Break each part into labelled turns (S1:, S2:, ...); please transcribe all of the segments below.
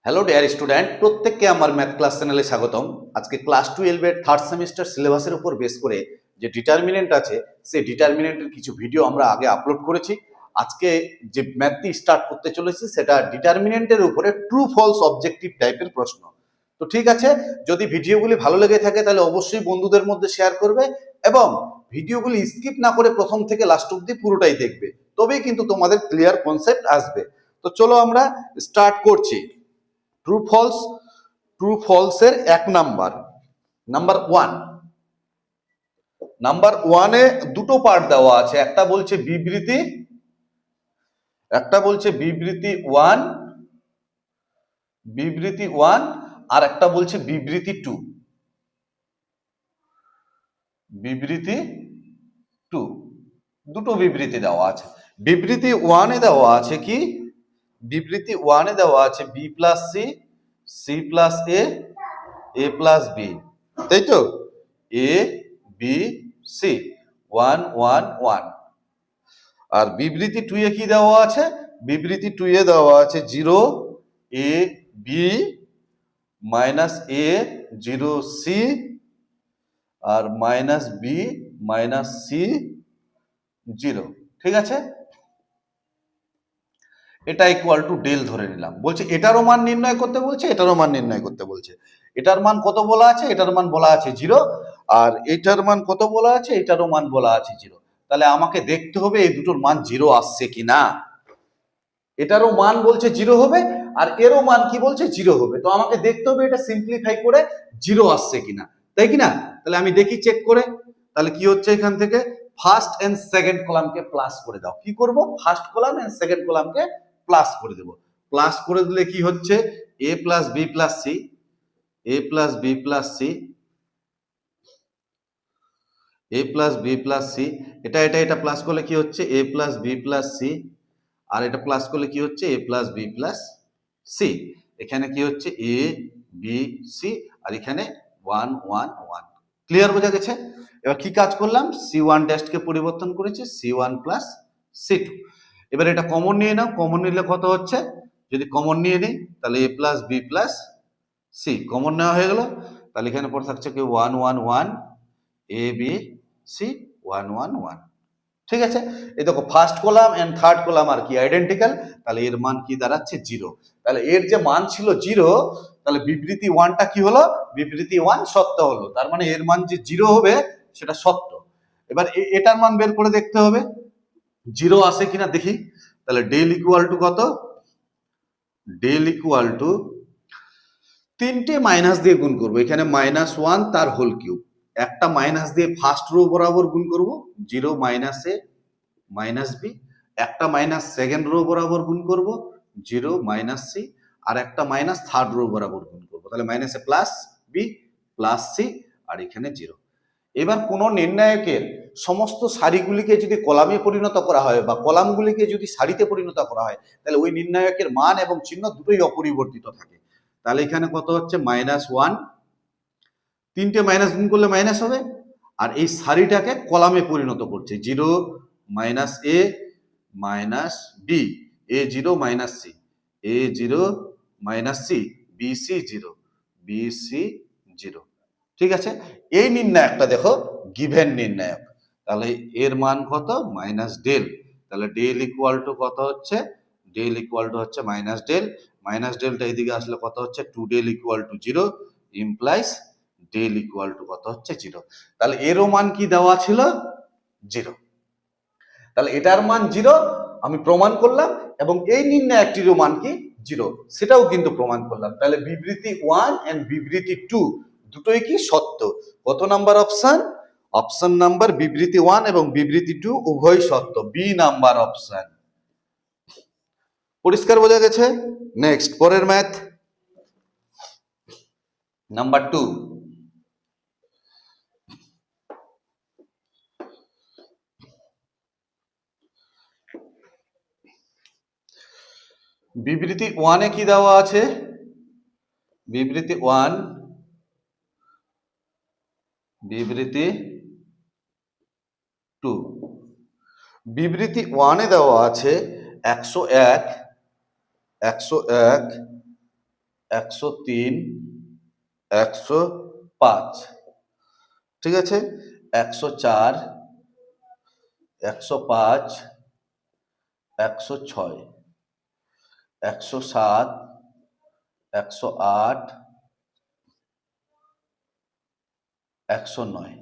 S1: Hello dear student, প্রত্যেককে আমার math class চ্যানেলে স্বাগতম। আজকে ক্লাস 12 এর থার্ড সেমিস্টার সিলেবাসের উপর বেস করে যে ডিটারমিনেন্ট আছে, সেই ডিটারমিনেন্টের কিছু ভিডিও আমরা আগে আপলোড করেছি। আজকে যে ম্যাথটি স্টার্ট করতে চলেছি সেটা ডিটারমিনেন্টের উপরে ট্রু ফলস অবজেক্টিভ টাইপের প্রশ্ন। তো ঠিক আছে, যদি ভিডিওগুলি ভালো লেগে থাকে তাহলে অবশ্যই বন্ধুদের মধ্যে শেয়ার করবে এবং ভিডিওগুলি স্কিপ না করে প্রথম থেকে লাস্ট অব্দি পুরোটাই দেখবে, তবেই কিন্তু তোমাদের ক্লিয়ার কনসেপ্ট আসবে। তো চলো আমরা স্টার্ট করছি। ট্রু ফলস, ট্রু ফলসের এক নাম্বার ওয়ান। নাম্বার ওয়ানে দুটো পার্ট দেওয়া আছে, একটা বলছে বিবৃতি, বিবৃতি ওয়ান আর একটা বলছে বিবৃতি টু। দুটো বিবৃতি দেওয়া আছে। বিবৃতি ওয়ানে দেওয়া আছে কি? বিবৃতি ওয়ানে দেওয়া আছে b plus C, C plus এ প্লাস বি, তাই তো? A B C, 1 1 1। আর বিবৃতি টু এ কি দেওয়া আছে? বিবৃতি টু এ দেওয়া আছে 0 এ বি মাইনাস এ 0 সি আর মাইনাস বি মাইনাস সি 0। ঠিক আছে, এটা ইকুয়াল টু ডেল ধরে নিলাম। বলছে এটারও মান নির্ণয় করতে বলছে, এটারও মান নির্ণয় করতে বলছে। এটার মান কত বলা আছে? এটার মান বলা আছে 0। আর এটার মান কত বলা আছে? এটারও মান বলা আছে 0। তাহলে আমাকে দেখতে হবে এই দুটোর মান 0 আসছে কিনা। এটারও মান বলছে 0 হবে আর এরও মান কি বলছে? 0 হবে। তো আমাকে দেখতে হবে এটা সিম্পলিফাই করে 0 আসছে কিনা, তাই কিনা? তাহলে আমি দেখি চেক করে। তাহলে কি হচ্ছে এখান থেকে? ফার্স্ট এন্ড সেকেন্ড কলামকে প্লাস করে দাও। কি করব? ফার্স্ট কলাম এন্ড সেকেন্ড কলামকে প্লাস করে দেব। প্লাস করে দিলে কি হচ্ছে? a plus B plus c, a plus B plus c, a plus B plus c. এটা প্লাস করলে কি হচ্ছে? a plus B plus c. আর এটা প্লাস করলে কি হচ্ছে? a plus B plus C. এখানে কি হচ্ছে? a বি সি আর এখানে 1 1 1। ক্লিয়ার বোঝা গেছে? এবার কি কাজ করলাম? c1 ড্যাশকে পরিবর্তন করেছি c1 প্লাস c2। এবার এটা কমন নিয়ে নাও। কমন নিলে কত হচ্ছে? যদি কমন নিয়ে নিই তাহলে a plus B plus c common নেওয়া হয়ে গেল। তাহলে এখানে পড়ে থাকছে কি? 1 1 1 এ বি সি 1 1 1। ঠিক আছে, এই দেখো first column and third column আর কি আইডেন্টিক্যাল। তাহলে এর মান কি দাঁড়াচ্ছে? 0। তাহলে এর যে মান ছিল 0, তাহলে বিবৃতি ওয়ানটা কি হলো? বিবৃতি ওয়ান সত্য হলো। তার মানে এর মান যে 0 হবে সেটা সত্য। এবার এটার মান বের করে দেখতে হবে 0 আসে কিনা দেখি। তাহলে ডেল ইকুয়াল টু কত? ডেল ইকুয়াল টু তিনটে মাইনাস দিয়ে গুণ করবো। এখানে -1 তার হোল কিউব। একটা মাইনাস দিয়ে ফার্স্ট রো বরাবর গুণ করব, 0 মাইনাস এ মাইনাস বি। একটা মাইনাস সেকেন্ড রো বরাবর গুণ করব, 0 মাইনাস সি। আর একটা মাইনাস থার্ড রো বরাবর গুণ করব। তাহলে মাইনাস এ প্লাস বি প্লাস সি আর এখানে 0। এবার কোন নির্ণায়কের সমস্ত সারিগুলিকে যদি কলামে পরিণত করা হয় বা কলামগুলিকে যদি সারিতে পরিণত করা হয়, তাহলে ওই নির্ণায়কের মান এবং চিহ্ন দুটোই অপরিবর্তিত থাকে। তাহলে এখানে কত হচ্ছে? -1। তিনটে মাইনাস গুণ করলে মাইনাস হবে। আর এই সারিটাকে কলামে পরিণত করছে, 0 minus a minus b, a 0 minus c, a 0 minus c, b c 0, b c 0। ঠিক আছে, এই নির্ণায়কটা দেখো গিভেন নির্ণায়ক। তাহলে এর মান কত? Minus del. তাহলে ডেল ইকুয়াল টু কত হচ্ছে? ডেল ইকুয়াল টু হচ্ছে মাইনাস ডেল। মাইনাস ডেলটা এইদিকে আসলে কত হচ্ছে? 2 del equal to 0 implies del equal to কত হচ্ছে? 0। তাহলে এরও মান কি দেওয়া ছিল? 0। তাহলে এটার মান 0 আমি প্রমাণ করলাম এবং এই নির্ণায়কটিরও মান কি? 0, সেটাও কিন্তু প্রমাণ করলাম। তাহলে বিবৃতি 1 এন্ড বিবৃতি 2 দুটোই কি সত্য। কত নাম্বার অপশন? অপশন নাম্বার বিবৃতি 1 এবং বিবৃতি 2 উভয় সত্য, বি নাম্বার অপশন। পরিষ্কার বোঝা গেছে? নেক্সট, পরের ম্যাথ নাম্বার 2। বিবৃতি 1 এ কি দেওয়া আছে? বিবৃতি 1, বিবৃতি 2। বিবৃতি 1 এ দেওয়া আছে 101 103, 105, ঠিক আছে, 104, 105, 106, 107, 108, 109,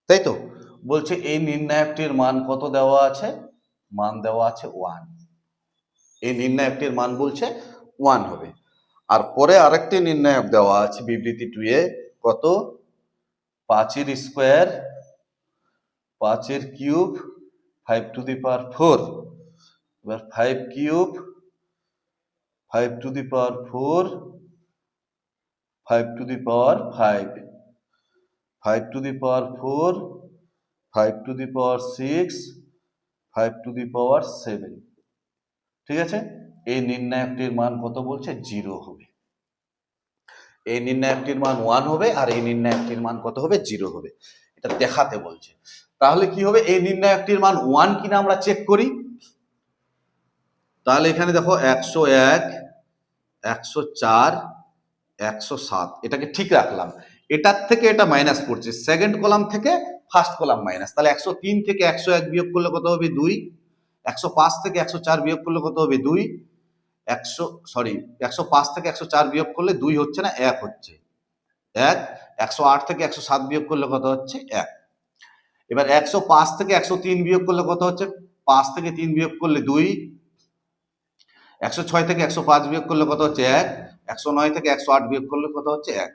S1: তাই তো? বলছে এই নির্ণায়কটির মান কত দেওয়া আছে? মান দেওয়া আছে 1। এই নির্ণায়কটির মান বলছে 1 হবে। আর পরে আরেকটি নির্ণায়ক দেওয়া আছে বিবৃতি 2 এ, কত? 5 এর স্কয়ার, 5 এর কিউব, 5 টু দি পাওয়ার 4। এবার 5 cube, 5 to the power 4, 5 to the power 5, 5 to the power 4, 5 to the power 6, 5 to the power 7, ঠিক আছে? এই নির্ণায়কটির মান কত বলছে? 0 হবে। এই নির্ণায়কটির মান 1 হবে আর এই নির্ণায়কটির মান কত হবে? 0 হবে। এটা দেখাতে বলছে। তাহলে কি হবে? এই নির্ণায়কটির মান 1 কিনা আমরা চেক করি। তাহলে এখানে দেখো 101, 104, 107, এটাকে ঠিক রাখলাম। এটার থেকে এটা মাইনাস করছে, সেকেন্ড কলাম থেকে ফার্স্ট কলাম মাইনাস। তাহলে 103 থেকে 101 বিয়োগ করলে কত হবে? 2। 105 থেকে 104 বিয়োগ করলে কত হবে? 2। 105 থেকে 104 বিয়োগ করলে 2 হচ্ছে না, 1 হচ্ছে। 1। 108 থেকে 107 বিয়োগ করলে কত হচ্ছে? 1। এবার 105 থেকে 103 বিয়োগ করলে কত হচ্ছে? 5 থেকে 3 বিয়োগ করলে 2। 106 থেকে 105 বিয়োগ করলে কত হচ্ছে? 1। 109 থেকে 108 বিয়োগ করলে কত হচ্ছে? 1।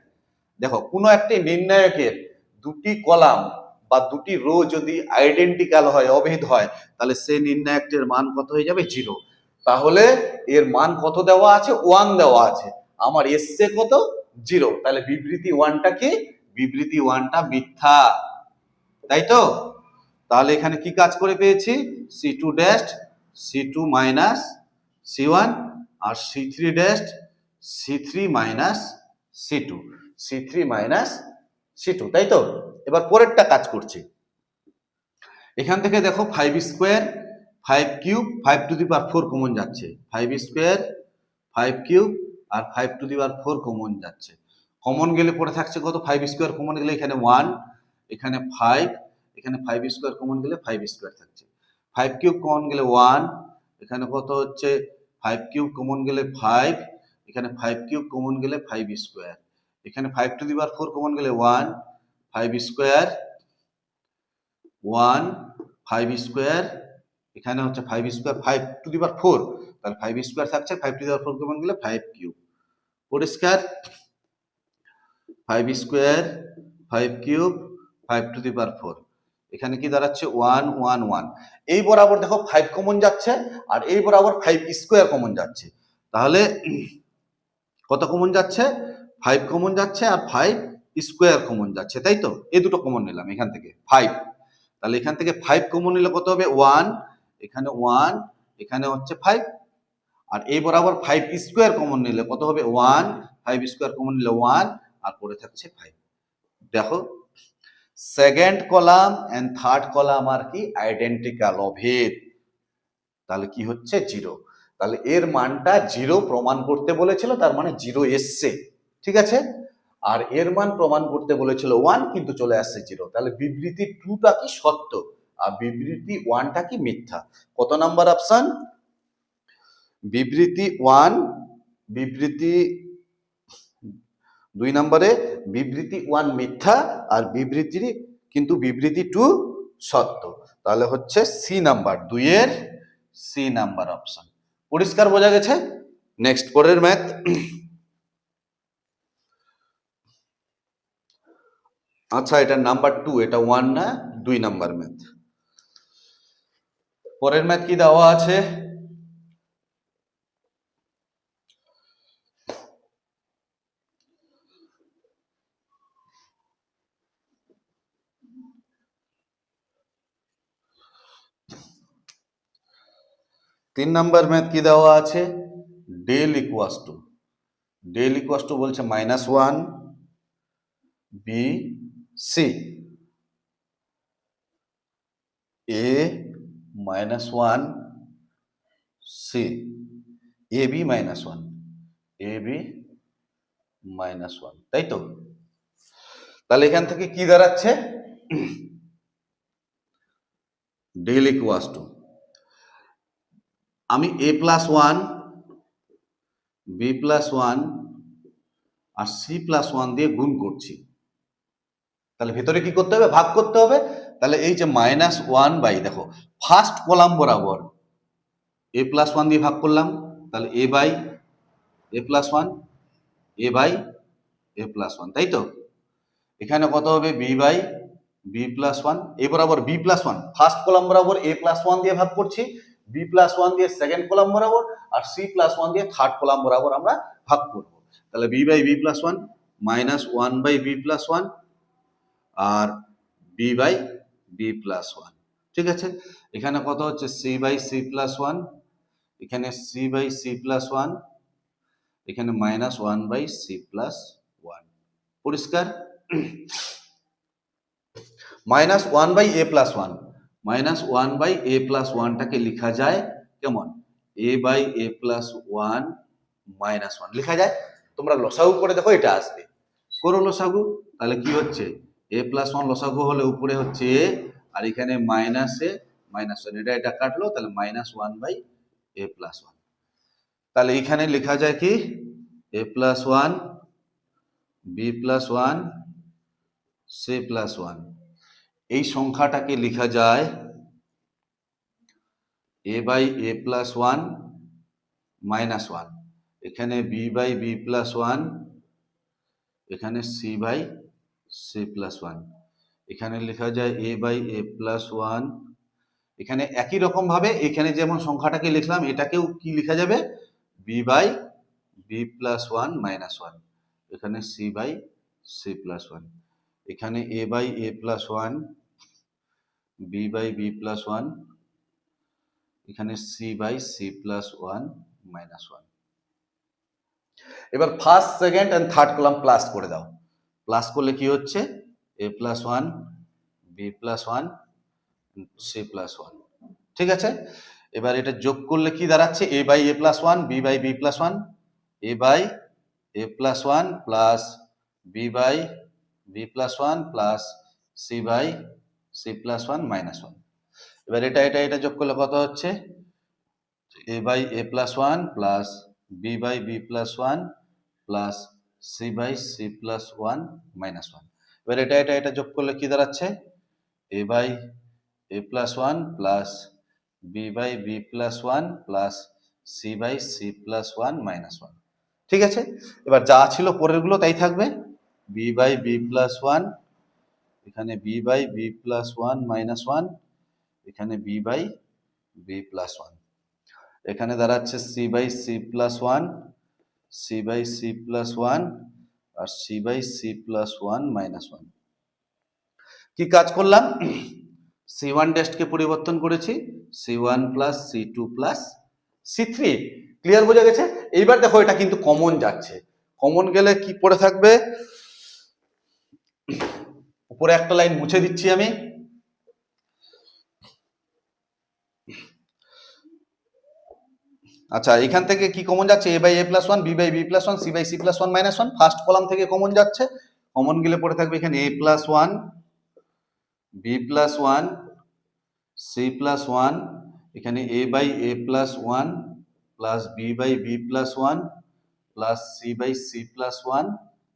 S1: দেখো, কোনো একটি নির্ণায়কের দুটি কলাম বা দুটি রো যদি আইডেন্টিক্যাল হয়, অভেদ হয়, তাহলে সেই নির্ণায়কটির মান কত হয়ে যাবে? 0। তাহলে এর মান কত দেওয়া আছে? 1 দেওয়া আছে। আমার এসছে কত? 0। তাহলে বিবৃতি 1টা কি? বিবৃতি 1টা মিথ্যা, তাই তো? তাহলে এখানে কি কাজ করে পেয়েছি? C2 dash, C2 minus C1 আর C3 dash, C3 minus C2, C3 minus C2, তাই তো? এবার পরেরটা কাজ করছি। এখান থেকে দেখো 5 square, 5 cube, 5 to the power 4 common যাচ্ছে। 5 স্কোয়ার, 5 কিউব আর 5 টু দি পাওয়ার 4 কমন যাচ্ছে। কমন গেলে পড়ে থাকছে কত? 5 স্কোয়ার কমন গেলে এখানে 1, এখানে 5, এখানে 5 স্কোয়ার কমন গেলে 5 স্কোয়ার থাকছে। 5 কিউব কমন গেলে 1, এখানে কত হচ্ছে? 5 কিউব কমন গেলে 5, এখানে 5 কিউব কমন গেলে 5 স্কোয়ার, এখানে 5 টু দি পাওয়ার 4 কমন গেলে 1, 5 স্কোয়ার, 1, 5 স্কোয়ার, এখানে হচ্ছে 5 স্কোয়ার, 5 টু দি পাওয়ার 4, তাহলে 5 স্কোয়ার থাকছে, 5 টু দি পাওয়ার 4 কমন গেলে 5 কিউব। পরিষ্কার? 5 square, 5 cube, 5 to the power 4, এখানে কি দাঁড়াচ্ছে? 1, 1, 1। এই বরাবর দেখো 5 কমন যাচ্ছে আর এই বরাবর 5 স্কোয়ার কমন যাচ্ছে। তাহলে কত কমন যাচ্ছে? 5 কমন যাচ্ছে আর 5 স্কোয়ার কমন যাচ্ছে, তাই তো? এই দুটো কমন নিলাম এখান থেকে 5। তাহলে এখান থেকে 5 কমন নিলে কত হবে? 1, এখানে 1, এখানে হচ্ছে 5, আর এই বরাবর 5 স্কোয়ার কমন নিলে কত হবে? 1, 5 স্কোয়ার কমন নিলে 1 আর পড়ে থাকছে 5। দেখো, second column and third column আর কি? আইডেন্টিক্যাল, অভেদ। তাহলে কি হচ্ছে? 0। তাহলে এর মানটা 0 প্রমাণ করতে বলেছিল, তার মানে 0 এসছে, ঠিক আছে? আর এর মান প্রমাণ করতে বলেছিল 1, কিন্তু চলে আসছে 0। তাহলে বিবৃতি 2টা কি সত্য আর বিবৃতি 1টা কি মিথ্যা? কত নাম্বার অপশন? বিবৃতি 1, বিবৃতি 2 নম্বরে বিবৃতি 1 মিথ্যা আর বিবৃতি 2 সত্য। তাহলে হচ্ছে সি নাম্বার, 2 এর সি নাম্বার অপশন। পরিষ্কার বোঝা গেছে? নেক্সট, পরের ম্যাথ। আচ্ছা, এটা নাম্বার 2, এটা 1 না, 2 নাম্বার ম্যাথ। পরের ম্যাথ কি দেওয়া আছে? তিন নাম্বার ম্যাথ কি দেওয়া আছে? Del equals to, del equals to বলছে -1 b c, a -1 c, a b -1। A b minus one, তাই তো? তাহলে এখান থেকে কি দাঁড়াচ্ছে, ডেল ইকুয়াস টু আমি a plus one, B plus one আর সি প্লাস ওয়ান দিয়ে গুণ করছি। তাহলে ভেতরে কি করতে হবে, ভাগ করতে হবে। তাহলে এই যে মাইনাস ওয়ান বাই, দেখো ফার্স্ট কলাম বরাবর এ প্লাস ওয়ান দিয়ে ভাগ করলাম, তাহলে a by A plus one, a by A plus one, তাই তো? এখানে কত হবে, b by B plus one, এ বরাবর b plus one, first column বরাবর এ প্লাস ওয়ান দিয়ে ভাগ করছি, বি প্লাস ওয়ান দিয়ে সেকেন্ড কলাম বরাবর, আর সি প্লাস ওয়ান দিয়ে থার্ড কলাম বরাবর আমরা ভাগ করব। তাহলে b by B plus one minus one by B plus one আর b by B plus one, ঠিক আছে? এখানে কত হচ্ছে, c by C plus one, এখানে C by C plus one, এখানে minus one by C plus one. পরিষ্কার? Minus one by A plus one, minus one by A plus ওয়ানটাকে লেখা যায় কেমন, a by A plus one minus one লেখা যায়। তোমরা লসাগু করে দেখো, এটা আসবে, করো লসাগু। তাহলে কি হচ্ছে, এ প্লাস ওয়ান লসাগু হলে উপরে হচ্ছে এ, আর এখানে মাইনাসে মাইনাস ওয়ান, এটা কাটলো, তাহলে minus one by A plus one. তাহলে এখানে লেখা যায় কি, a plus one, B plus one, C plus one. এই সংখ্যাটাকে লেখা যায় a by A plus one minus one, এখানে B by B plus one, এখানে C by C plus one, এখানে লেখা যায় a by A plus one. এখানে একই রকম ভাবে এখানে যেমন সংখ্যাটাকে লিখলাম, এটাকেও কি লেখা যাবে, b by B plus one minus one, এখানে C by C plus one, এখানে এ by A plus one, b by B plus one, এখানে C by C plus one minus one. এবার first second and third column plus করে দাও। Plus করলে কি হচ্ছে, a plus one, B plus one, C plus one, ঠিক আছে? এবার এটা যোগ করলে কি দাঁড়াচ্ছে, a by A plus one, b by B plus one, a by A plus one plus B by B plus one plus C by C plus one minus one. এবার এটা যোগ করলে কত হচ্ছে, a by A plus one plus B by B plus one plus C by C plus one minus one. এবার এটা যোগ করলে কি দাঁড়াচ্ছে, a by A plus one plus B by B plus one plus C by C plus one minus one, ঠিক আছে? এবার যা ছিল পরের গুলো তাই থাকবে, b by B plus one, এখানে B by B plus one minus one, এখানে B by B plus one, এখানে দাঁড়াচ্ছে c by C plus one, C by C plus one আর C by C plus one minus one. কি কাজ করলাম, c one ডেস্টকে পরিবর্তন করেছি c one plus c two plus c three. Clear, বোঝা গেছে? এইবার দেখো এটা কিন্তু কমন যাচ্ছে, কমন গেলে কি পড়ে থাকবে, উপরে একটা লাইন মুছে দিচ্ছি আমি। আচ্ছা, এখান থেকে কি কমন যাচ্ছে, a by A plus one, b by B plus one, C by C plus one minus one, first column থেকে কমন যাচ্ছে। কমন গেলে পড়ে থাকবে এখানে এ plus one, B plus one, C plus one, এখানে এ by A plus one plus B by B plus one plus C by C plus one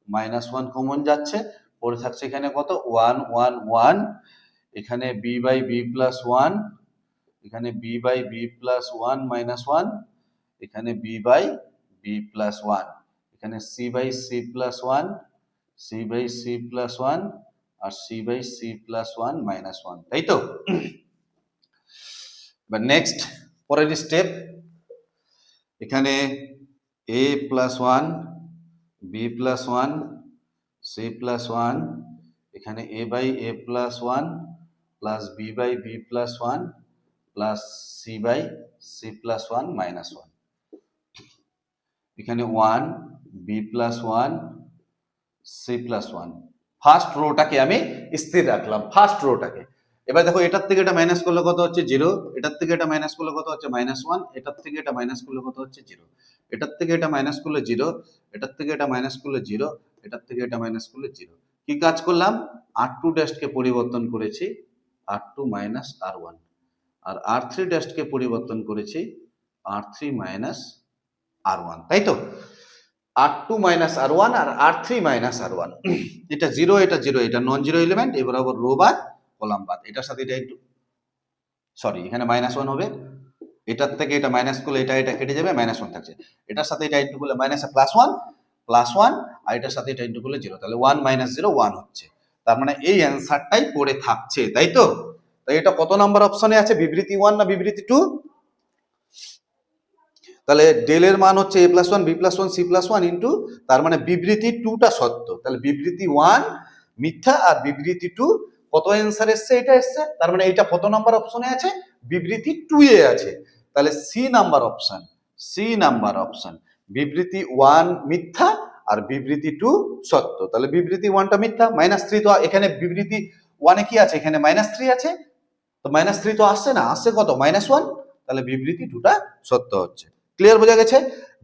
S1: minus one common যাচ্ছে। পড়ে থাকছে এখানে কত, ওয়ান ওয়ান ওয়ান, এখানে B by B plus one, এখানে B by B plus one minus one, এখানে B by B plus one, এখানে C by C plus one, C by C plus one আর C by C plus one minus one, তাই তো? এবার next পরের step, এখানে এ plus one, B plus one, C plus one, এখানে এ by A plus one plus B by B plus one plus C by C plus one minus one, এখানে one, B plus one, C plus one. First রোটাকে আমি স্থির রাখলাম, first রোটাকে। এবার দেখো এটার থেকে এটা মাইনাস করলে কত হচ্ছে 0, এটার থেকে এটা মাইনাস করলে কত হচ্ছে -1, এটার থেকে এটা মাইনাস করলে কত হচ্ছে 0, এটার থেকে এটা মাইনাস করলে 0, এটার থেকে এটা মাইনাস করলে 0, এটার থেকে এটা মাইনাস করলে 0। কি কাজ করলাম? R2 ড্যাশকে পরিবর্তন করেছি R2 মাইনাস R1, আর R3 ড্যাশকে পরিবর্তন করেছি R3 মাইনাস R1, তাই তো? R2 মাইনাস R1 আর R3 মাইনাস R1, এটা 0, এটা 0, এটা নন জিরো এলিমেন্ট, এবার আবার রো বাদ কলাম বাদ। এটার সাথে এটা একটু সরি, এখানে -1 হবে, এটার থেকে এটা মাইনাস করলে এটা এটা কেটে যাবে, -1 থাকছে। এটার সাথে এটা ইন্টু করলে মাইনাসে +1, আর এটার সাথে এটা ইন্টু করলে 0, তাহলে 1 - 0 1 হচ্ছে। তার মানে এই অ্যান্সারটাই পড়ে থাকছে, তাই তো? তাই এটা কত নাম্বার অপশনে আছে, বিবৃতি 1 না বিবৃতি 2? তাহলে ডেল এর মান হচ্ছে a+1 b+1 c+1 ইন্টু, তার মানে বিবৃতি 2টা সত্য। তাহলে বিবৃতি 1 মিথ্যা আর বিবৃতি 2 কত অ্যান্সার এসছে? এটা এসছে। তার মানে এটা কত নাম্বার অপশনে আছে? বিবৃতি 2 এ আছে। তাহলে সি নাম্বার অপশন, বিবৃতি 1 মিথ্যা আর বিবৃতি 2 সত্য। তাহলে বিবৃতি 1টা মিথ্যা, -3 তো এখানে বিবৃতি 1 এ কি আছে? এখানে -3 আছে, তো -3 তো আসছে না, আসছে কত? -1। তাহলে বিবৃতি 2টা সত্য হচ্ছে। ক্লিয়ার, বোঝা গেছে?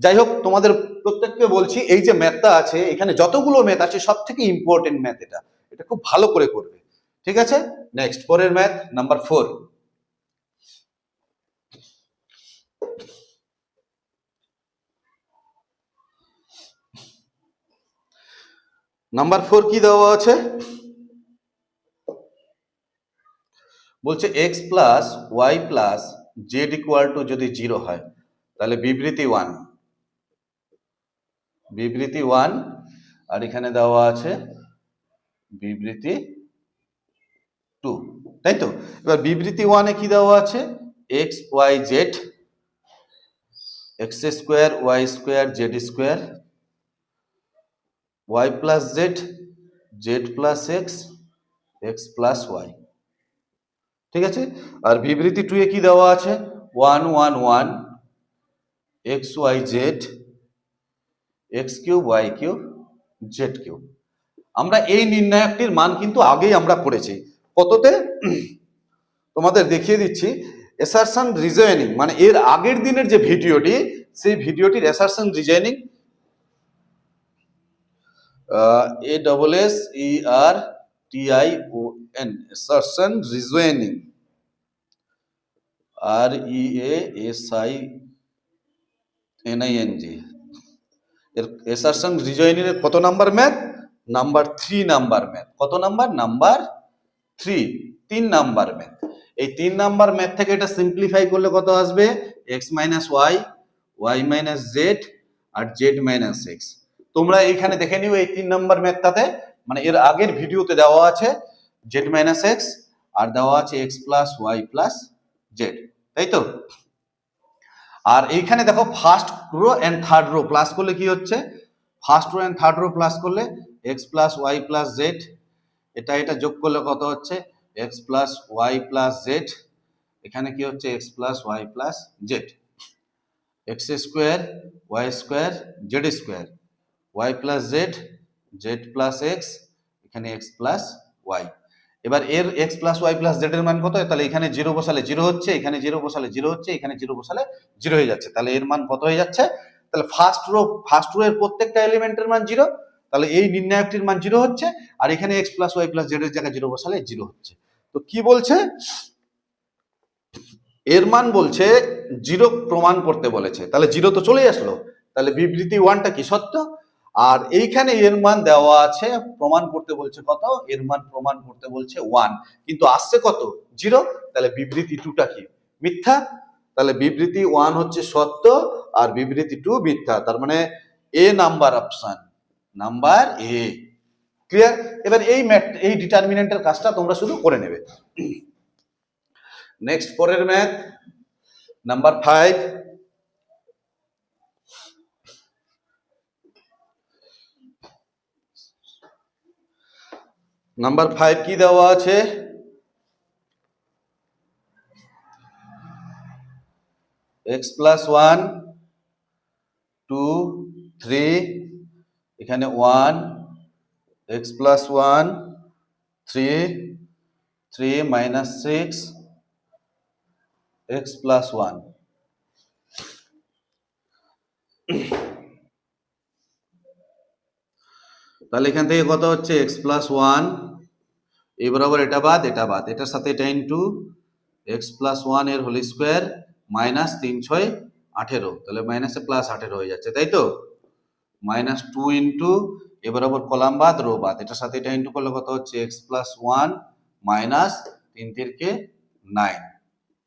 S1: যাই হোক, তোমাদের প্রত্যেককে বলছি এই যে ম্যাথটা আছে, এখানে যতগুলো ম্যাথ আছে সব থেকে ইম্পর্টেন্ট ম্যাথ এটা, এটা খুব ভালো করে করবে, ঠিক আছে? নেক্সট, পরের ম্যাথ নাম্বার 4। নাম্বার 4 কি দেওয়া আছে? বলছে x plus Y plus z equal to যদি 0 হয়, তাহলে বিবৃতি 1, আর এখানে দেওয়া আছে বিবৃতি 2, তাই তো? এবার বিবৃতি 1 এ কি দেওয়া আছে? x y z, x square y square z square, y plus z, z plus x, x plus y, ঠিক আছে? আর বিবৃতি 2 এ কি দেওয়া আছে? 1 1 1 x y z, x cube y cube z cube. আমরা এই নির্ণায়কটির মান কিন্তু আগেই আমরা পড়েছি। কততে? তোমাদের দেখিয়ে দিচ্ছি। অ্যাসারশন রিজনিং, মানে এর আগের দিনের যে ভিডিওটি, সেই ভিডিওটির assertion reasoning, ASSERTION, assertion reasoning, REASINING, এর অ্যাসারশন রিজনিং এর কত number math? Number 3 number math. কত নাম্বার? Number 3 number math. এই 3 নাম্বার ম্যাথ থেকে এটা সিম্পলিফাই করলে কত আসবে? x - y, y - z আর z - x। তোমরা এখানে দেখে নিও এই 3 নাম্বার ম্যাথটাতে, মানে এর আগের ভিডিওতে দেওয়া আছে z - x আর দেওয়া আছে x plus y plus z, তাই তো? আর এইখানে দেখো first row and third row plus করলে কি হচ্ছে? First row and third row plus করলে x plus Y plus Z, এটা এটা যোগ করলে কত হচ্ছে? x plus Y plus Z, এখানে কি হচ্ছে? x plus Y plus Z, x square y square z square, y plus Z, Z plus x, এখানে এক্স প্লাস ওয়াই। এবার এর x plus Y plus z এর মান কত? তাহলে এখানে 0 বসালে 0 হচ্ছে, এখানে 0 বসালে 0 হচ্ছে, এখানে 0 বসালে 0 হয়ে যাচ্ছে। তাহলে এর মান কত হয়ে যাচ্ছে? তাহলে ফার্স্ট রো এর প্রত্যেকটা এলিমেন্টের মান 0, তাহলে এই নির্ণায়কটির মান 0 হচ্ছে, আর এখানে x plus Y plus z এর জায়গায় 0 বসালে 0 হচ্ছে। তো কি বলছে? এর মান বলছে 0 প্রমাণ করতে বলেছে, তাহলে 0 তো চলেই আসলো, তাহলে বিবৃতি 1টা কি সত্য। আর এইখানে এর মান দেওয়া আছে, প্রমাণ করতে বলছে কত? এর মান প্রমাণ করতে বলছে 1, কিন্তু আসছে কত? 0, তাহলে বিবৃতি 2টা কি? মিথ্যা। তাহলে বিবৃতি 1 হচ্ছে সত্য আর বিবৃতি 2 মিথ্যা, তার মানে A number option, number A. Clear? এবার এই ডিটারমিনেন্টের কাজটা তোমরা শুধু করে নেবে। নেক্সট, পরের ম্যাথ নাম্বার 5। নাম্বার 5 কি দেওয়া আছে? x প্লাস 1 2 3, এখানে 1, x plus 1 3 3 minus 6 x plus 1। তাহলে এখান থেকে কত হচ্ছে x plus 1, এই বরাবর এটা বাদ, এটার সাথে এটা ইন্টু এক্স প্লাস ওয়ান এর হোল স্কোয়ার মাইনাস 3 × 6 = 18, তাহলে মাইনাসে প্লাস 18 হয়ে যাচ্ছে, তাই তো। মাইনাস 2 ইন্টু এ বরাবর কলাম বাদ রো বাদ, এটার সাথে এটা ইন্টু করলে কত হচ্ছে এক্স প্লাস ওয়ান মাইনাস 3 × 9,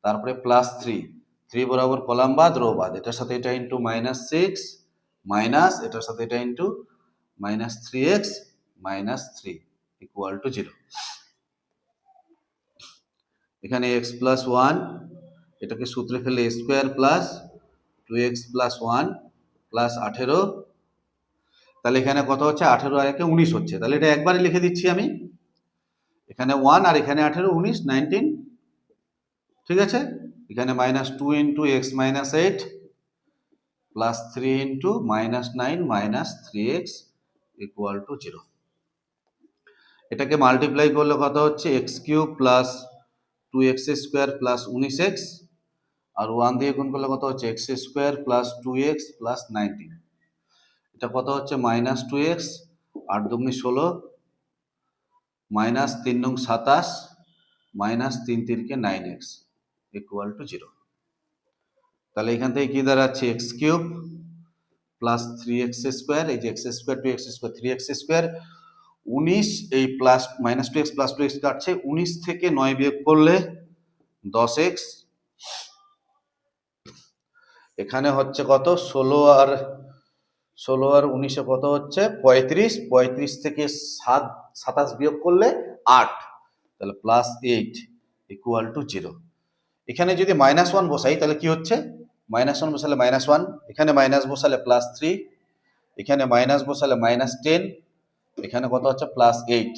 S1: তারপরে প্লাস 3 বরাবর কলাম বাদ রো বাদ, এটার সাথে এটা ইন্টু মাইনাস 6 মাইনাস এটার সাথে এটা into minus 3x minus 3 equal to 0। এখানে এক্স প্লাস ওয়ান এটাকে সূত্রে ফেলে A square plus 2x plus 1 plus 18, তাহলে এখানে কত হচ্ছে 18 আর 1 19 হচ্ছে, তাহলে এটা একবারই লিখে দিচ্ছি আমি, এখানে 1 আর এখানে 18 19 19, ঠিক আছে। এখানে minus 2 into x minus 8 plus 3 into minus 9 minus 3x equal to 0। এটাকে মাল্টিপ্লাই করলে কত হচ্ছে x cube plus 2x square plus 19x, আর 1 দিয়ে গুণ করলে কত হচ্ছে x square plus 2x plus 19, এটা কত হচ্ছে minus 2x 8 × 2 = 16 minus 3 × 27 minus 3 × 3 = 9x equal to 0। তাহলে এখান থেকে কি দাঁড়াচ্ছে x cube plus 3x square, এই যে x square 2x square 3x square 19, এই plus minus 2x plus 2x কাটছে, 19 থেকে 9 বিয়োগ করলে 10x, এখানে হচ্ছে কত 16 আর 19 কত হচ্ছে 35, 35 থেকে 27 বিয়োগ করলে 8, তাহলে প্লাস 8 ইকুয়াল টু 0। এখানে যদি -1 বসাই তাহলে কি হচ্ছে, -1 বসালে -1, এখানে মাইনাস বসালে +3, এখানে মাইনাস বসালে -10, এখানে কত হচ্ছে +8,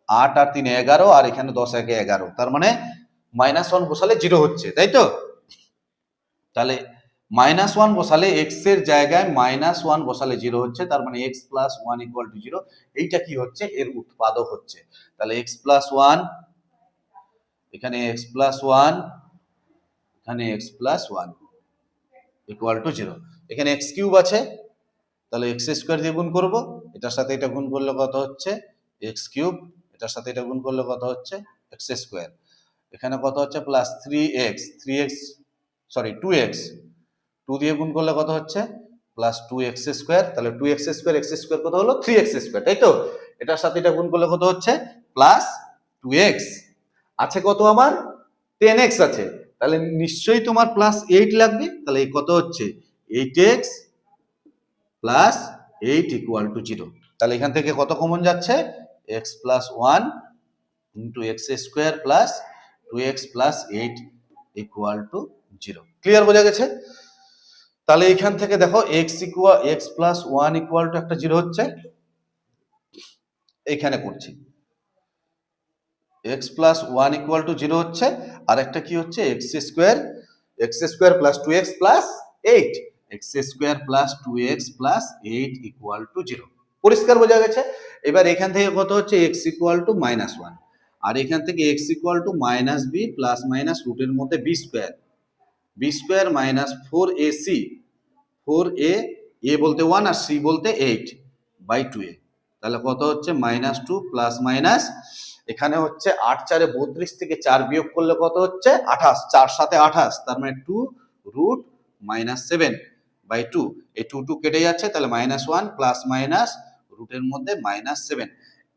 S1: 8 আর 3 11, আর এখানে 10 1 11, তার মানে -1 বসালে 0 হচ্ছে, তাই তো। তাহলে -1 বসালে x এর জায়গায় -1 বসালে 0 হচ্ছে, তার মানে x প্লাস 1 ইকুয়াল টু 0, এইটা কি হচ্ছে এর উৎপাদক হচ্ছে। তাহলে x প্লাস 1, এখানে x প্লাস 1, এখানে x প্লাস 1 ইকুয়াল টু 0। এখানে x কিউব আছে, তাহলে x স্কোয়ার দিয়ে গুণ করব, এটার সাথে এটা গুণ করলে কত হচ্ছে x কিউব, এটার সাথে এটা গুণ করলে কত হচ্ছে x স্কোয়ার, এখানে কত হচ্ছে প্লাস 2x 2 দিয়ে গুণ করলে কত হচ্ছে প্লাস 2x স্কোয়ার, তাহলে 2x স্কোয়ার x স্কোয়ার কত হলো 3x স্কোয়ার, তাই তো। এটার সাথে এটা গুণ করলে কত হচ্ছে প্লাস 2x, আছে কত আমার 10x আছে, তাহলে নিশ্চয়ই তোমার প্লাস 8 লাগবে, তাহলে এই কত হচ্ছে 8x প্লাস 8 ইকুয়াল টু 0। তাহলে এখান থেকে কত কমন যাচ্ছে x plus 1 into x square plus 2x plus 8 equal to 0। Clear, বোঝা গেছে। তাহলে এখান থেকে দেখো x প্লাস 1 ইকুয়াল টু একটা 0 হচ্ছে, এখানে করছি x প্লাস 1 ইকুয়াল টু 0 হচ্ছে, আর একটা কি হচ্ছে x square plus 2x plus 8, x square plus 2x plus 8 equal to 0। পরিষ্কার বোঝা গেছে। এবার এখান থেকে কত হচ্ছে x ইকুয়াল টু -1, আর এখান থেকে x equal two -b plus minus রুটের মধ্যে b square minus 4ac, 4a, a বলতে 1 আর c বলতে 8 বাই 2a, তাহলে কত হচ্ছে -2 প্লাস মাইনাস, এখানে হচ্ছে 8 4 32 থেকে 4 বিয়োগ করলে কত হচ্ছে 28, 4 7 28, তার মানে 2 রুট -7 বাই 2, এই 2 কেটে যাচ্ছে, তাহলে -1 প্লাস মাইনাস রুটের মধ্যে -7।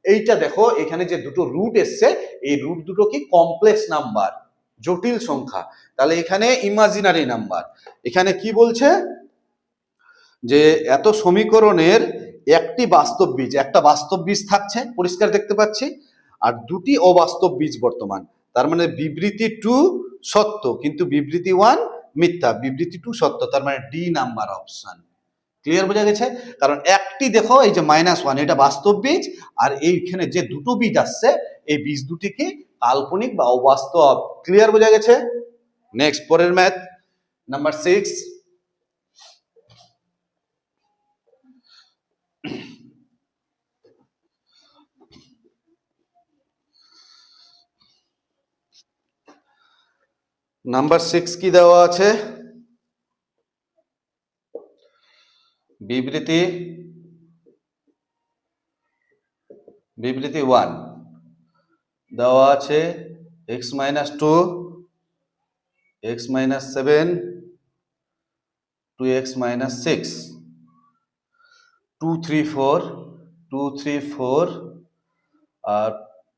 S1: এইটা দেখো এখানে যে দুটো রুট এসছে, এই রুট দুটো কি কমপ্লেক্স নাম্বার, জটিল সংখ্যা, তাহলে এখানে ইমাজিনারি নাম্বার। এখানে কি বলছে যে এত সমীকরণের একটা বাস্তব বীজ থাকছে, পরিষ্কার দেখতে পাচ্ছি, আর দুটি অবাস্তব বীজ বর্তমান, তার মানে বিবৃতি 2 সত্য কিন্তু বিবৃতি 1 মিথ্যা, বিবৃতি 2 সত্য, তার মানে ডি নাম্বার অপশন। ক্লিয়ার, বোঝা গেছে। কারণ একটি দেখো এই যে -1 এটা বাস্তব বীজ, আর এইখানে যে দুটো বীজ আসছে এই বীজ দুটি কি কাল্পনিক বা অবাস্তব। ক্লিয়ার, বোঝা গেছে। নেক্সট, পরের ম্যাথ নাম্বার 6। নাম্বার 6 কি দেওয়া আছে? বিবৃতি 1 দেওয়া আছে x minus 2, x minus 7, 2x minus 6, 2 3 4, 2 3 4 আর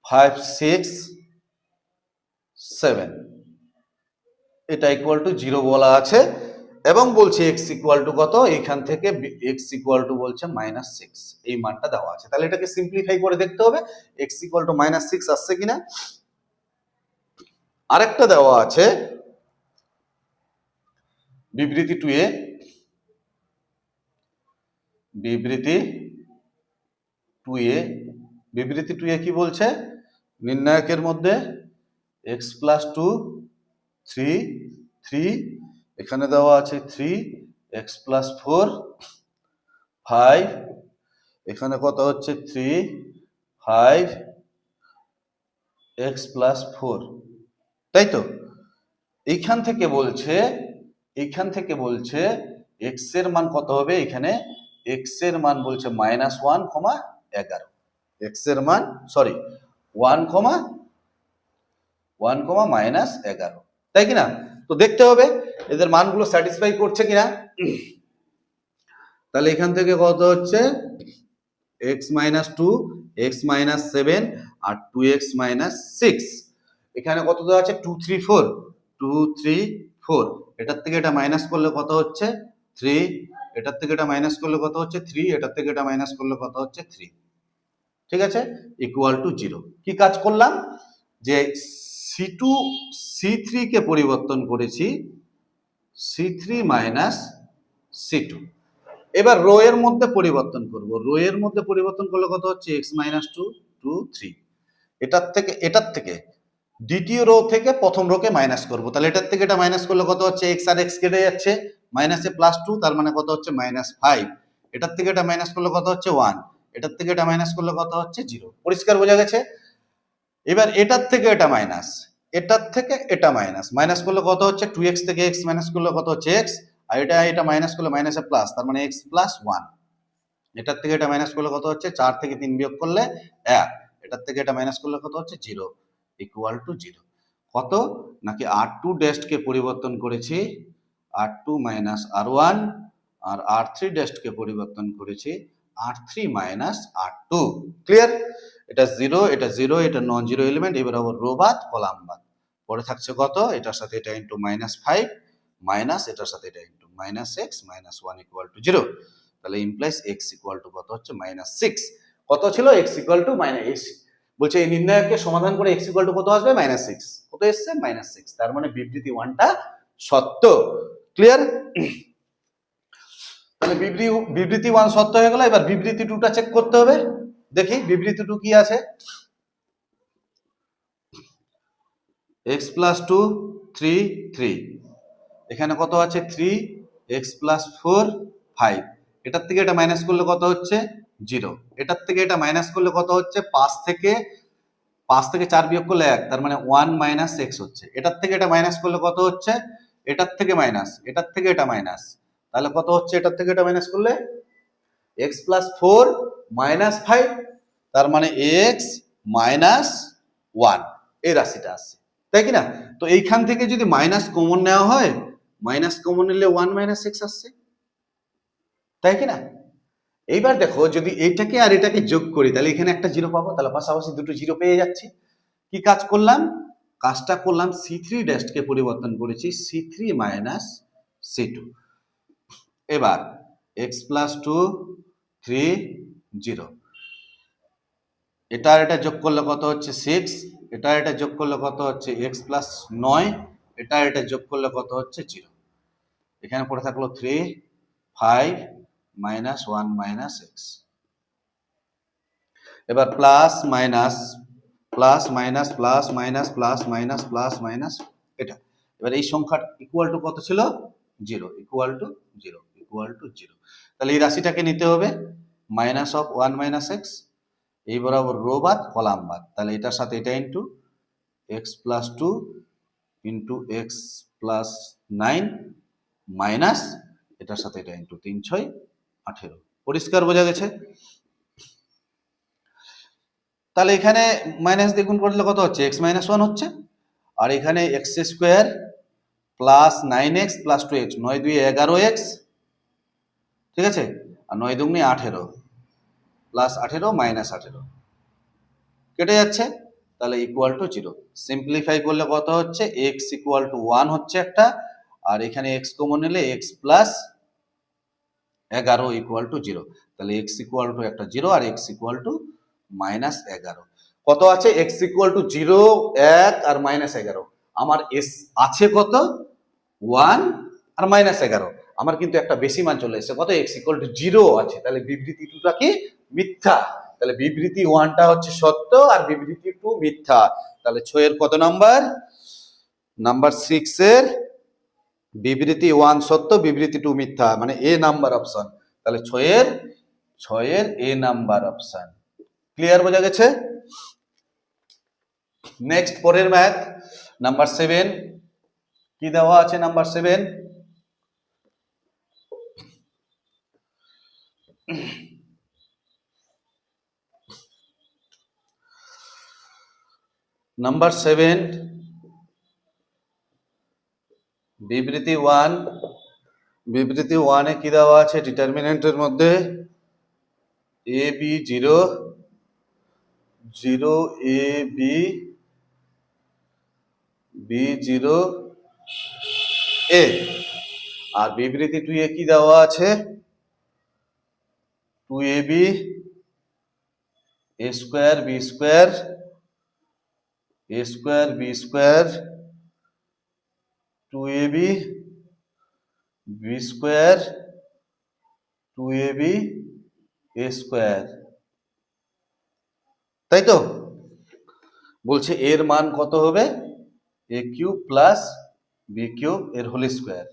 S1: 5 6 7, এটা ইকুয়াল টু 0 বলা আছে এবং বলছে x ইকুয়াল টু কত, এখান থেকে x ইকুয়াল টু বলছে -6, এই মানটা দেওয়া আছে। তাহলে এটাকে সিম্পলিফাই করে দেখতে হবে x ইকুয়াল টু -6 আসছে কিনা। আরেকটা দেওয়া আছে বিবৃতি 2 এ, বিবৃতি 2 এ কি বলছে, নির্ণায়কের মধ্যে x প্লাস 2 3 3, এখানে দেওয়া আছে 3, x প্লাস 4 5, এখানে কত হচ্ছে 3 5 x প্লাস 4, তাই তো। এইখান থেকে বলছে x এর মান কত হবে, এখানে x এর মান বলছে -1,11, x এর মান 1,11, তাই কিনা। তো দেখতে হবে এদের মানগুলো স্যাটিসফাই করছে কিনা। তাহলে এখান থেকে কত হচ্ছে x মাইনাস 2, x মাইনাস 7 আর 2x মাইনাস 6, এখানে কত দেওয়া আছে 2 3 4, 2 3 4, এটার থেকে এটা মাইনাস করলে কত হচ্ছে 3, এটার থেকে এটা মাইনাস করলে কত হচ্ছে 3, এটার থেকে এটা মাইনাস করলে কত হচ্ছে 3, ঠিক আছে, ইকুয়াল টু 0। কি কাজ করলাম, যে C2 C3 কে পরিবর্তন করেছি C3 মাইনাস C2। এবার রো এর মধ্যে পরিবর্তন করব, রো এর মধ্যে পরিবর্তন করলে কত হচ্ছে x মাইনাস 2 2 3, এটার থেকে দ্বিতীয় রো থেকে প্রথম রোকে মাইনাস করব। তাহলে এটার থেকে এটা মাইনাস করলে কত হচ্ছে x আর x কেটে যাচ্ছে, মাইনাসে প্লাস 2, তার মানে কত হচ্ছে -5, এটার থেকে এটা মাইনাস করলে কত হচ্ছে 1, এটার থেকে এটা মাইনাস করলে কত হচ্ছে 0। পরিষ্কার বোঝা গেছে। এবার এটার থেকে এটা মাইনাস, এটার থেকে এটা মাইনাস করলে কত হচ্ছে 2x থেকে x মাইনাস করলে কত হচ্ছে x, আর এটা মাইনাস করলে মাইনাসে প্লাস, তার মানে x প্লাস 1, এটার থেকে এটা মাইনাস করলে কত হচ্ছে 4 থেকে 3 বিয়োগ করলে 1, এটার থেকে এটা মাইনাস করলে কত হচ্ছে 0, ইকুয়াল টু 0। কত নাকি r2 ড্যাশড কে পরিবর্তন করেছি r2 মাইনাস r1 আর r3 ড্যাশড কে পরিবর্তন করেছি r3 মাইনাস r2। ক্লিয়ার। এটা 0, এটা 0, এটা নন জিরো এলিমেন্ট। এবার আবার রো বাদ কলাম বাদ, পরে থাকছে কত, এটার সাথে এটা ইনটু -5 মাইনাস এটার সাথে এটা into -x minus 1 equal to 0। তাহলে ইমপ্লাইজ x ইকুয়াল টু কত হচ্ছে -6। কত ছিল x ইকুয়াল টু -x, বলছে এই নির্ণায়ককে সমাধান করে x ইকুয়াল টু কত আসবে -6, কত এসছে -6, তার মানে বিবৃতি 1টা সত্য। ক্লিয়ার। তাহলে বিবৃতি 1 সত্য হয়ে গেল। এবার বিবৃতি 2টা চেক করতে হবে। দেখি বিবৃতি 2 কি আছে। x প্লাস 2 3 3, এখানে কত আছে 3, x প্লাস 4 5, এটার থেকে এটা মাইনাস করলে কত হচ্ছে 0, এটার থেকে এটা মাইনাস করলে কত হচ্ছে 5 থেকে 4 বিয়োগ করলে 1, তার মানে 1 মাইনাস x হচ্ছে। এটার থেকে এটা মাইনাস করলে কত হচ্ছে, এটার থেকে মাইনাস, এটার থেকে এটা মাইনাস, তাহলে কত হচ্ছে এটার থেকে এটা মাইনাস করলে x প্লাস 4 মাইনাস 5, তার মানে x মাইনাস 1, এই রাশিটা আসছে, তাই কি না। তো এইখান থেকে যদি মাইনাস কমন নেওয়া হয়, মাইনাস কমন নিলে 1 মাইনাস x আসছে, তাই কি না। এইবার দেখো যদি এইটাকে আর এটাকে যোগ করি তাহলে এখানে একটা 0 পাবো, তাহলে পাশাপাশি দুটো 0 পেয়ে যাচ্ছি। কি কাজ করলাম, কাজটা করলাম C3 ড্যাশ কে পরিবর্তন করেছি C3 মাইনাস C2। এবার x প্লাস 2 3 0, এটা আর এটা যোগ করলে কত হচ্ছে 6, এটা আর এটা যোগ করলে কত হচ্ছে x প্লাস 9, এটা আর এটা যোগ করলে কত হচ্ছে 0, এখানে পড়ে থাকলো 3 5 মাইনাস 1 মাইনাস x। এবার plus minus plus minus plus minus plus minus plus minus এটা। এবার এই সংখ্যা ইকুয়াল টু কত ছিল 0, ইকুয়াল টু 0, ইকুয়াল টু 0। তাহলে এই রাশিটাকে নিতে হবে মাইনাস অফ 1 মাইনাস x, এই বরাবর রো বাদ কলাম বাদ, তাহলে এটার সাথে এটা into x plus 2 into x plus 9 minus এটার সাথে এটা ইন্টু 3 6 18। পরিষ্কার বোঝা গেছে? তাহলে এখানে মাইনাস দিয়ে গুণ করলে কত হচ্ছে? এক্স মাইনাস 1 হচ্ছে। আর এখানে x square plus 9x plus 2x, 9 2 11x, ঠিক আছে? আর 9 দুগুণে 18 প্লাস 18 মাইনাস 18 কেটে যাচ্ছে, তাহলে ইকুয়াল টু 0। সিম্পলিফাই করলে কত হচ্ছে? x ইকুয়াল টু 1 হচ্ছে একটা, আর এখানে x কমন নিলে x প্লাস 11 ইকুয়াল টু 0। তাহলে x ইকুয়াল টু একটা 0 আর x ইকুয়াল টু মাইনাস 11। কত আছে? x ইকুয়াল টু 0, 1 আর মাইনাস 11। আমার s আছে কত? 1 আর মাইনাস 11। আমার কিন্তু একটা বেশি মান চলে এসেছে, কত? x ইকুয়াল টু 0 আছে। তাহলে বিবৃতি 2টা কি? মিথ্যা। তাহলে বিবৃতি 1টা হচ্ছে সত্য আর বিবৃতি 2 মিথ্যা। তাহলে 6 এর কত নাম্বার? নাম্বার 6 এর বিবৃতি 1 সত্য, বিবৃতি 2 মিথ্যা, মানে এ নাম্বার অপশন। তাহলে 6 এর এ নাম্বার অপশন। ক্লিয়ার বোঝা গেছে? নেক্সট পরের ম্যাথ নাম্বার 7 কি দেওয়া আছে? নাম্বার 7 নাম্বার 7 বিবৃতি 1, বিবৃতি 1 এ কি দেওয়া আছে? ডিটারমিনেন্টের মধ্যে A B 0 0 A B B 0 এ, আর বিবৃতি 2 এ কি দেওয়া আছে? 2ab a square b square a square b square 2ab b square 2ab a square, তাই তো? বলছে এর মান কত হবে? a cube plus b cube এর হোল স্কয়ার,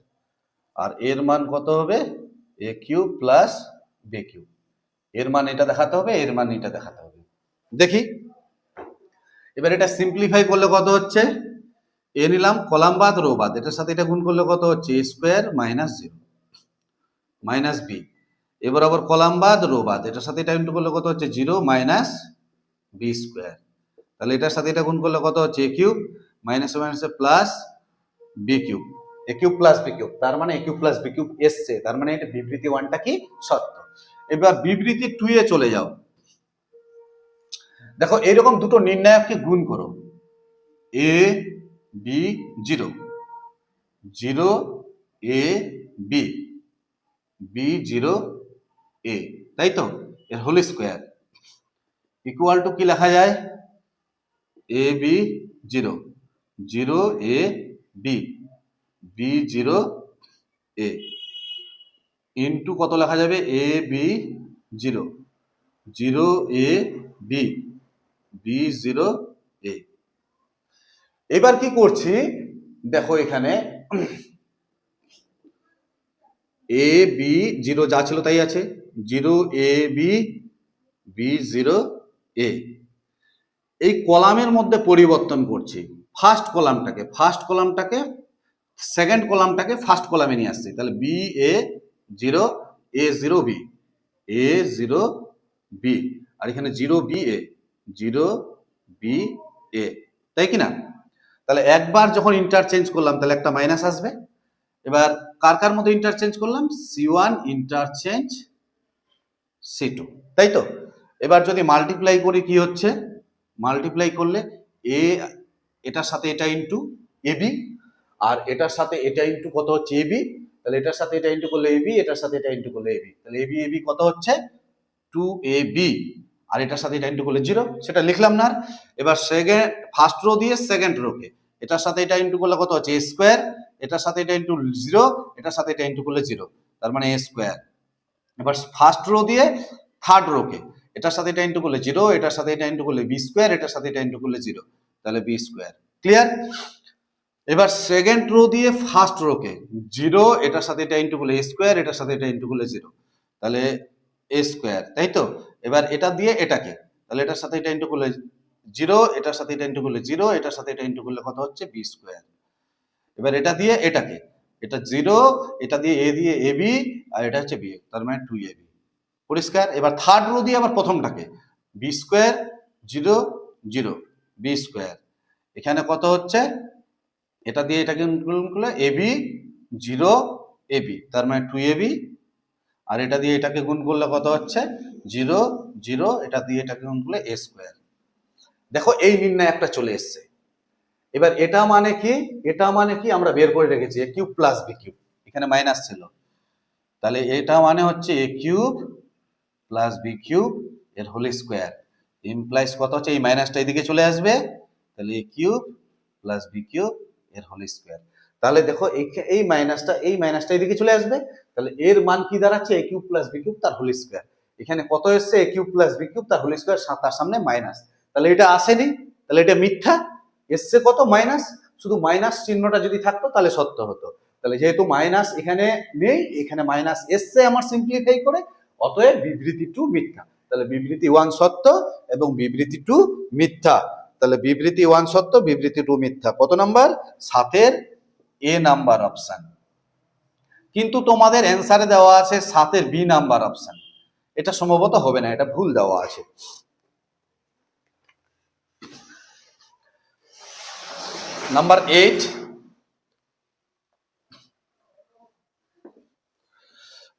S1: আর এর মান কত হবে? a cube plus b cube. এর মান এটা দেখাতে হবে, এর মান এটা দেখাতে হবে। দেখি এবার এটা সিম্পলিফাই করলে কত হচ্ছে? এ নিলাম কলাম বাদ রো বাদ, এটার সাথে এটা গুণ করলে কত হচ্ছে? a square minus 0 minus b। এবার আবার কলাম বাদ রো বাদ, এটার সাথে এটা ইন্টু করলে কত হচ্ছে? 0 মাইনাস b স্কয়ার। তাহলে এটার সাথে এটা গুণ করলে কত হচ্ছে? a cube minus minus plus b cube, a cube plus b cube, তার মানে a cube plus b cube এসছে, তার মানে এটা বিবৃতি 1টা কি? সত্য। এবার বিবৃতি 2 এ চলে যাও। দেখো এরকম দুটো নির্ণায়ককে গুণ করো, a b 0 0 a b b 0 a, তাই তো? এর হোল স্কয়ার ইকুয়াল টু কি লেখা যায়? a b 0 0 a b b 0 a into কত লেখা যাবে? a b 0 0 a b b 0 a। এবার কি করছি দেখো, এখানে a b 0 যা ছিল তাই আছে, 0 a b b 0 a। এই কলামের মধ্যে পরিবর্তন করছি, ফার্স্ট কলামটাকে সেকেন্ড কলামটাকে ফার্স্ট কলামে নিয়ে আসছি। তাহলে b a 0 a 0 b a 0 b, আর এখানে 0 b a 0 b a, তাই কি না? তাহলে একবার যখন ইন্টারচেঞ্জ করলাম তাহলে একটা মাইনাস আসবে। এবার কার কার মধ্যে ইন্টারচেঞ্জ করলাম? c1 ইন্টারচেঞ্জ c2, তাই তো? এবার যদি মাল্টিপ্লাই করি কি হচ্ছে? মাল্টিপ্লাই করলে a এটার সাথে এটা ইন্টু ab, আর এটার সাথে এটা ইন্টু কত হচ্ছে? ab। তাহলে এটার সাথে এটা ইন্টু করলে ab, এটার সাথে এটা ইন্টু করলে ab, তাহলে ab ab কত হচ্ছে? 2ab, আর এটার সাথে এটা ইন্টু করলে 0, সেটা লিখলাম না। এবার সেকেন্ড ফার্স্ট রো দিয়ে সেকেন্ড রোকে এটার সাথে এটা ইন্টু করলে কত হচ্ছে? a স্কয়ার, এটার সাথে এটা ইন্টু 0, এটার সাথে এটা ইন্টু করলে 0, তার মানে a স্কয়ার। এবার ফার্স্ট রো দিয়ে থার্ড রোকে এটার সাথে এটা ইন্টু করলে 0, এটার সাথে এটা ইন্টু করলে b স্কয়ার, এটার সাথে এটা ইন্টু করলে 0, তাহলে b স্কয়ার। ক্লিয়ার? এবার সেকেন্ড রো দিয়ে ফার্স্ট রোকে 0, এটার সাথে এটা ইন্টু করলে a স্কয়ার, এটার সাথে এটা ইন্টু করলে 0, তাহলে a স্কয়ার, তাই তো? এবার এটা দিয়ে এটাকে, তাহলে এটার সাথে এটা ইন্টু করলে 0, এটার সাথে এটা ইন্টু করলে 0, এটার সাথে এটা ইন্টু করলে কত হচ্ছে? b square. এবার এটা দিয়ে এটাকে, এটা 0, এটা দিয়ে এ বি, আর এটা হচ্ছে বি, তার মানে 2ab। পরিষ্কার? এবার থার্ড রো দিয়ে আবার প্রথমটাকে, বি স্কোয়ার 0 0 বি স্কোয়ার, এখানে কত হচ্ছে, এটা দিয়ে এটাকে গুণ করলে এবি 0 এবি, তার মানে 2ab, আর এটা দিয়ে এটাকে গুণ করলে কত হচ্ছে 0 0, এটা দিয়ে এটাকে গুণ করলে a স্কোয়ার। দেখো এই নির্ণয় একটা চলে এসছে। এবার এটা মানে কি, এটা মানে কি আমরা বের করে রেখেছি a cube plus b cube, এখানে মাইনাস ছিল, তাহলে এটা মানে হচ্ছে a cube plus b cube এর হোল স্কোয়ার, ইমপ্লাইজ কত হচ্ছে, এই মাইনাসটা এদিকে চলে আসবে, তাহলে a cube plus b cube এর হোল স্কোয়ার। তাহলে দেখো এই মাইনাসটা এদিকে চলে আসবে, তাহলে এর মান কি দাঁড়াচ্ছে, a cube plus b cube তার হোল স্কোয়ার। এখানে কত এসছে, a cube plus b cube তার হোল স্কোয়ার, তার সামনে মাইনাস, তাহলে এটা আসেনি, তাহলে এটা মিথ্যা। এসছে কত, মাইনাস, শুধু মাইনাস চিহ্নটা যদি থাকতো তাহলে সত্য হতো। তাহলে যেহেতু মাইনাস এখানে নেই, এখানে মাইনাস এসছে আমার সিম্পলিফাই করে, অতএব বিবৃতি 2 মিথ্যা। তাহলে বিবৃতি 1 সত্য এবং বিবৃতি 2 মিথ্যা। তাহলে বিবৃতি 1 সত্য, বিবৃতি 2 মিথ্যা। কত নাম্বার, 7-এর এ নাম্বার অপশন। কিন্তু তোমাদের অ্যান্সারে দেওয়া আছে 7-এর বি নাম্বার অপশন, এটা সম্ভবত হবে না, এটা ভুল দেওয়া আছে। নাম্বার 8,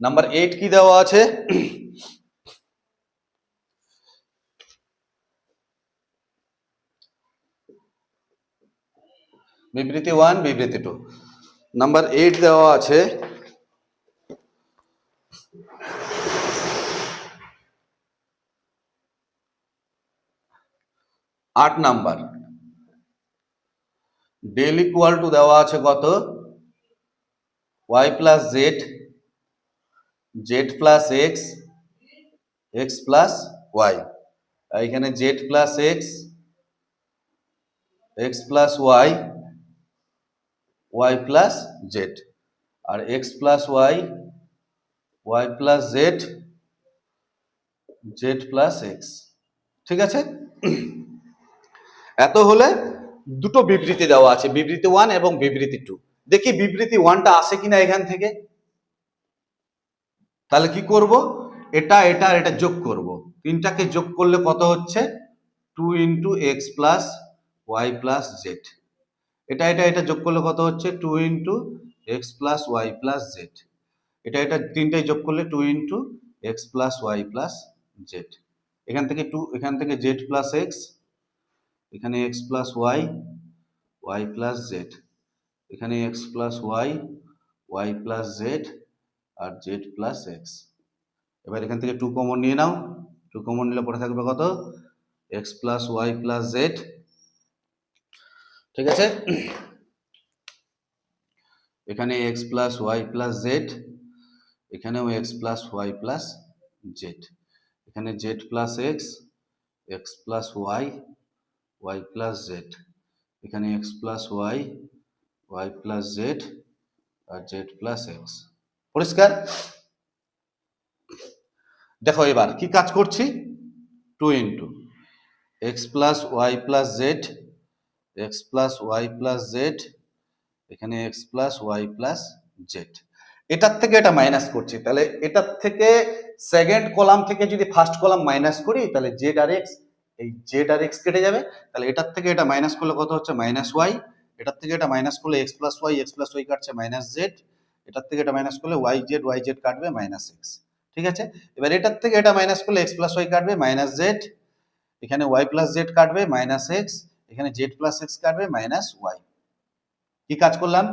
S1: নাম্বার 8 কি দেওয়া আছে, বিবৃতি 1 বিবৃতি 2। নাম্বার 8 দেওয়া আছে 8 নাম্বার, ডেল ইকুয়াল টু দেওয়া আছে কত, y plus Z, Z plus X, X plus Y, এখানে Z plus X, X plus Y, Y plus Z, আর X plus Y, Y plus Z, Z plus X. ঠিক আছে, এত হলে দুটো বিবৃতি দেওয়া আছে, বিবৃতি 1 এবং বিবৃতি 2। দেখি বিবৃতি 1টা আসে কিনা এখান থেকে। তাহলে কি করব, এটা এটা আর এটা যোগ করব, তিনটাকে যোগ করলে কত হচ্ছে, 2 into x plus Y plus Z, এটা এটা এটা যোগ করলে কত হচ্ছে, 2 into x plus Y plus Z, এটা এটা তিনটাই যোগ করলে 2 into x plus Y plus Z, এখান থেকে 2, এখান থেকে জেড প্লাস এক্স, এখানে x plus Y, Y plus Z, এখানে x plus Y, Y plus Z, আর জেড প্লাস এক্স। এবার এখান থেকে 2 কমন নিয়ে নাও, 2 কমন নিলে পরে থাকবে কত, X plus Y plus Z. ঠিক আছে, এখানে x plus Y plus Z, এখানেও X plus Y plus Z, এখানে Z plus X, X plus Y, Y plus Z, এখানে x plus Y, Y plus Z, আর জেড প্লাস এক্স। পরিষ্কার? দেখো এবার কি কাজ করছি, 2 into x plus Y plus Z, x plus Y plus Z, এখানে x plus Y plus Z, এটার থেকে এটা মাইনাস করছি, তাহলে এটার থেকে সেকেন্ড কলাম থেকে যদি ফার্স্ট কলাম মাইনাস করি, তাহলে জেড আর এক্স, এই জেড আর এক্স কেটে যাবে, তাহলে এটার থেকে এটা মাইনাস করলে কত হচ্ছে, মাইনাস ওয়াই, এটার থেকে এটা মাইনাস করলে এক্স প্লাস ওয়াই কাটছে মাইনাস জেড, এটার থেকে এটা মাইনাস করলে ওয়াই জেড কাটবে মাইনাস এক্স। ঠিক আছে, এবার এটার থেকে এটা মাইনাস করলে এক্স প্লাস ওয়াই কাটবে মাইনাস জেড, এখানে ওয়াই প্লাস জেড কাটবে মাইনাস এক্স, এখানে জেড প্লাস এক্স কাটবে মাইনাস ওয়াই। কি কাজ করলাম,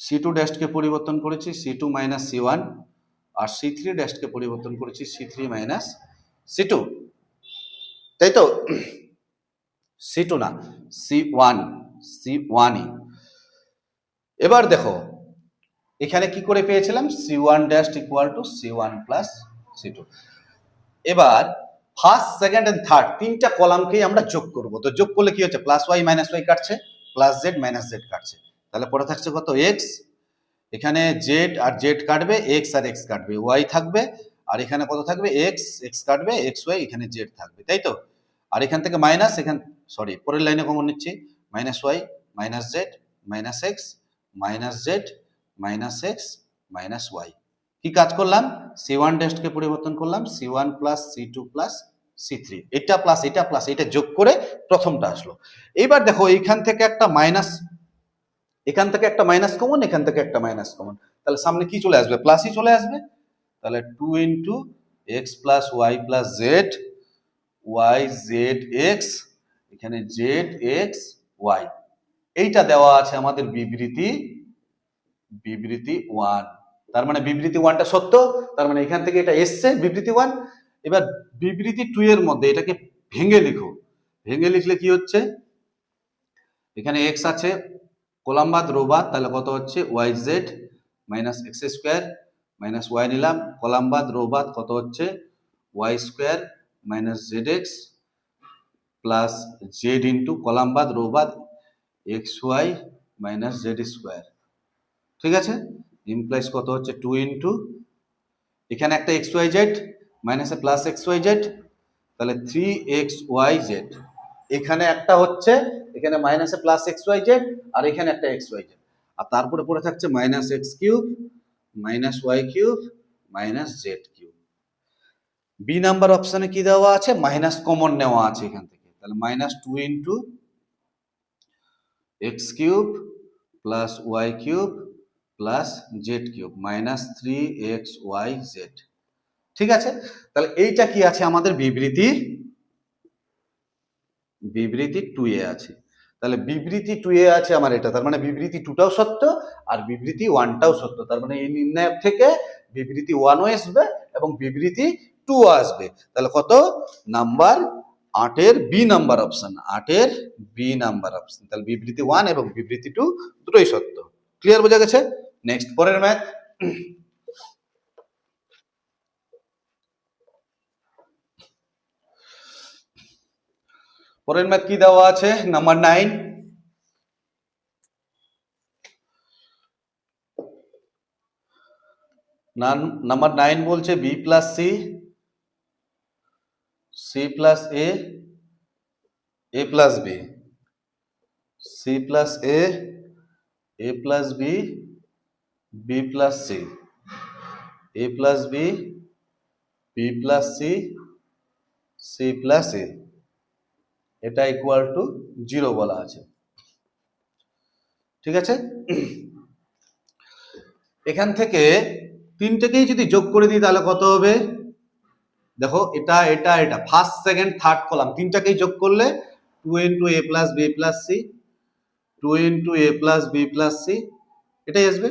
S1: C2 ড্যাশকে পরিবর্তন করেছি C2 মাইনাস C1, আর C3 ড্যাশকে পরিবর্তন করেছি C3 মাইনাস C2, তাই তো, C2 না C1ই। এবার দেখো এখানে কি করে পেয়েছিলাম, C1 dash equal to C1 plus C2। এবার ফার্স্ট সেকেন্ড এন্ড থার্ড তিনটা কলামকেই আমরা যোগ করব, তো যোগ করলে কি হচ্ছে, প্লাস ওয়াই মাইনাস ওয়াই কাটছে, প্লাস জেড মাইনাস জেড কাটছে, তাহলে পরে থাকছে কত, এক্স, এখানে জেড আর জেড কাটবে, এক্স আর এক্স কাটবে, ওয়াই থাকবে, আর এখানে কত থাকবে, এক্স, এক্স কাটবে, এক্স ওয়াই, এখানে জেড থাকবে, তাই তো। আর এখান থেকে মাইনাস, পরের লাইনে কমন নিচ্ছি, minus y minus z minus x minus z minus x minus y. কি কাজ করলাম? C1 ড্যাশকে পরিবর্তন করলাম C1 plus C2 plus C3, এটা প্লাস এটা প্লাস এটা যোগ করে প্রথমটা আসলো। এবার দেখো এইখান থেকে একটা মাইনাস, এখান থেকে একটা মাইনাস কমন, এখান থেকে একটা মাইনাস কমন, তাহলে সামনে কি চলে আসবে? প্লাসই চলে আসবে। তাহলে 2 into x plus Y plus z, y z x, এখানে জেড এক্স ওয়াই, এইটা দেওয়া আছে আমাদের বিবৃতি বিবৃতি 1। তার মানে বিবৃতি 1টা সত্য, তার মানে এখান থেকে এটা এসছে বিবৃতি 1। এবার বিবৃতি 2 এর মধ্যে এটাকে ভেঙে লিখো। ভেঙে লিখলে কি হচ্ছে? এখানে এক্স আছে কলাম বাদ রো বাদ, তাহলে কত হচ্ছে? Y z minus x square minus y নিলাম কলাম বাদ রো বাদ, কত হচ্ছে? Y square minus z x plus z into column বাদ রো বাদ x y minus z square. ঠিক আছে, ইমপ্লাইজ কত হচ্ছে? 2 ইন্টু এখানে একটা এক্স ওয়াই জেড মাইনাসে প্লাস এক্স ওয়াই জেড, তাহলে 3xyz, এখানে একটা হচ্ছে, এখানে মাইনাসে প্লাস এক্স ওয়াই জেড আর এখানে একটা এক্স ওয়াই জেড, আর তারপরে পড়ে থাকছে minus x cube minus y cube minus z cube. B number অপশনে কি দেওয়া আছে? মাইনাস কমন নেওয়া আছে এখান থেকে, তাহলে minus 2 into x cube plus y cube plus z cube minus 3xyz। ঠিক আছে, তাহলে এইটা কি আছে? আমাদের বিবৃতি 2 এ আছে। তাহলে বিবৃতি 2 এ আছে আমার এটা, তার মানে বিবৃতি 2টাও সত্য আর বিবৃতি 1টাও সত্য। তার মানে এই নির্ণায়ক থেকে বিবৃতি 1ও আসবে এবং বিবৃতি 2ও আসবে। তাহলে কত নাম্বার? 8 এর বি নাম্বার অপশন, 8 এর বি নাম্বার অপশন। তাহলে বিবৃতি 1 এবং বিবৃতি 2 দুটোই সত্য। ক্লিয়ার, বোঝা গেছে? নেক্সট, পরের ম্যাথ। পরের ম্যাথ কি দেওয়া আছে? নাম্বার 9। নাম্বার 9 বলছে B plus C, C plus A, A plus B, C plus A plus B, B plus C, A plus B, B plus C, C plus A, এটা equal to 0 বলা আছে। ঠিক আছে, এখান থেকে তিনটেকেই যদি যোগ করে দিই তাহলে কত হবে? দেখো এটা এটা এটা ফার্স্ট সেকেন্ড থার্ড কলাম তিনটাকেই যোগ করলে 2 into A plus B plus C, 2 into A plus B plus C, এটাই আসবে